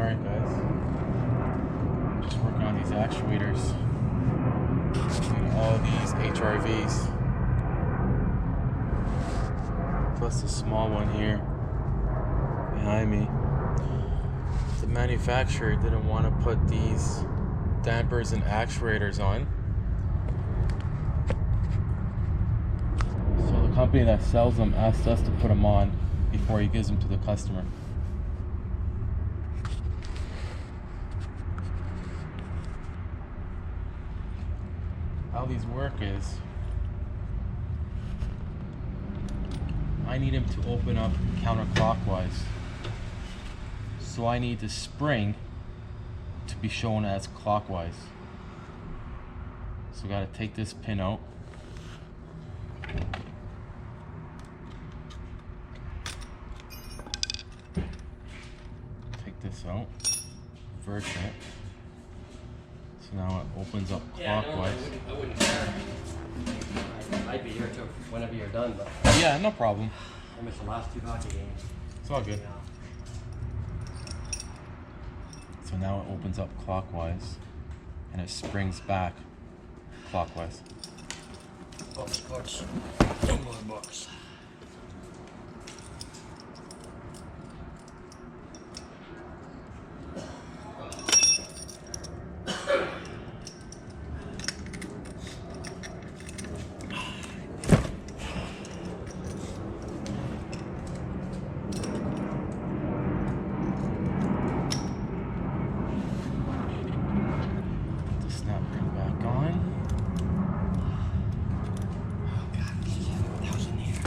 Alright guys, just working on these actuators and all these HRVs, plus the small one here behind me. The manufacturer didn't want to put these dampers and actuators on, so the company that sells them asked us to put them on before he gives them to the customer. How these work is, I need him to open up counterclockwise, so I need the spring to be shown as clockwise. So I gotta take this pin out, take this out, invert it. So now it opens up clockwise. I wouldn't care. I'd be here till whenever you're done, but Yeah, no problem. I missed the last 2 hockey games. It's all good. Yeah. So now it opens up clockwise and it springs back clockwise. Books. No more books. The snap ring back on. Oh god, this is heavy. What the hell's in here?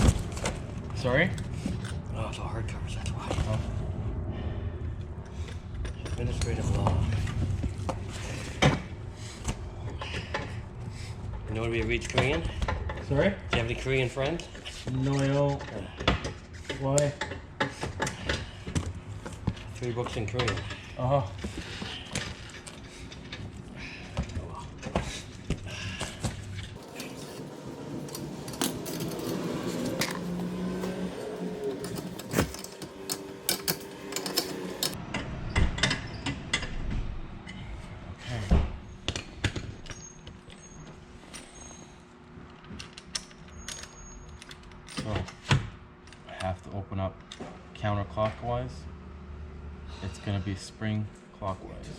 Sorry? Oh, it's all hardcovers, that's why. Oh. Administrative law. You know anybody who reads Korean? Do Sorry? you have any Korean friends? No, I don't. Why? 3 books in Korean. Uh-huh. So I have to open up counterclockwise. It's gonna be spring clockwise.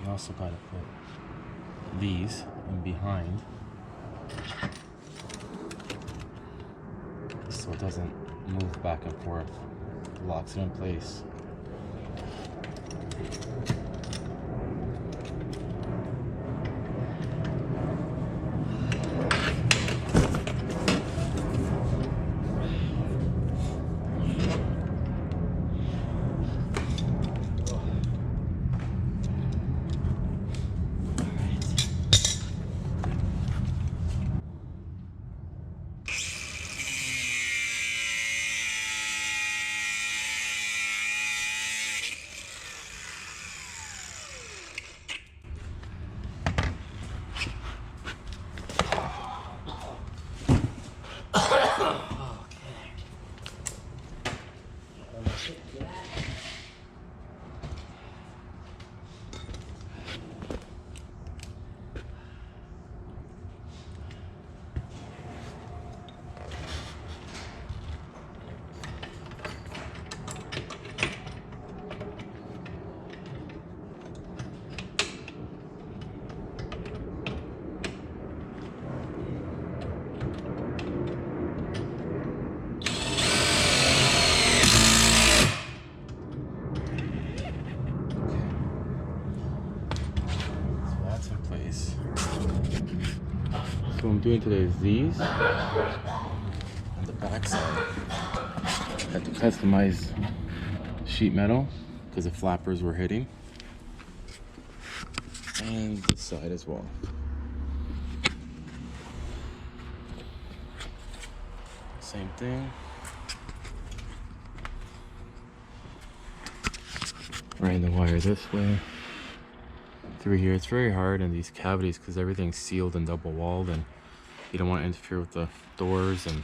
You also gotta put these in behind so it doesn't move back and forth. It locks it in place. So what I'm doing today is these on the back side. I had to customize sheet metal because the flappers were hitting, and this side as well. Same thing. Running the wire this way through here. It's very hard in these cavities because everything's sealed and double walled, and you don't want to interfere with the doors. And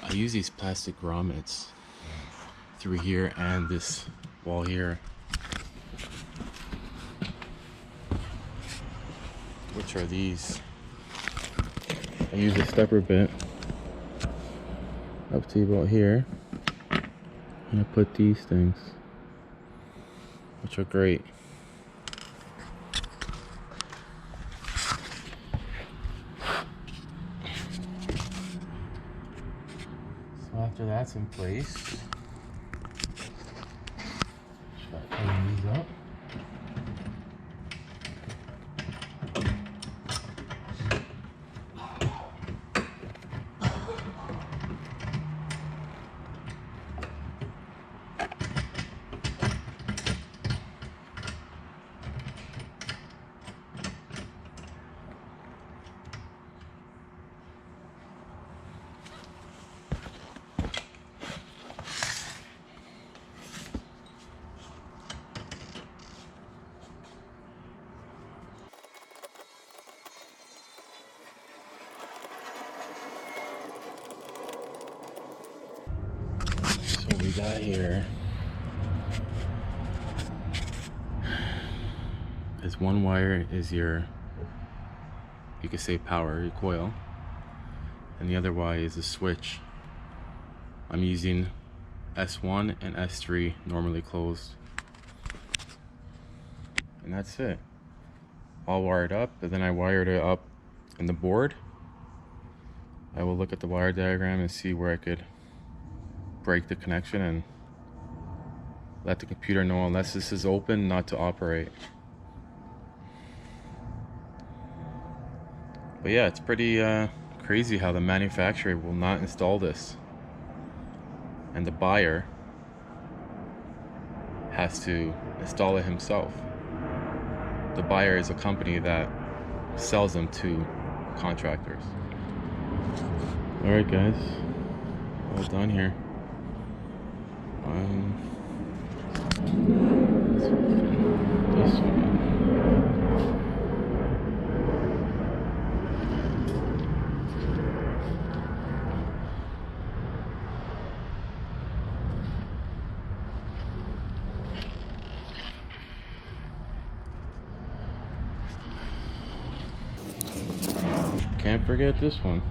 I use these plastic grommets through here and this wall here, which are these. I use a stepper bit up to about here, and I put these things, which are great. So after that's in place, start pulling these up. So what we got here is one wire is your, you could say power, your coil, and the other wire is a switch. I'm using S1 and S3 normally closed, and that's it. All wired up, and then I wired it up in the board. I will look at the wire diagram and see where I could break the connection and let the computer know, unless this is open, not to operate. But yeah, it's pretty crazy how the manufacturer will not install this, and the buyer has to install it himself. The buyer is a company that sells them to contractors. Alright guys, all done here. This one. Can't forget this one.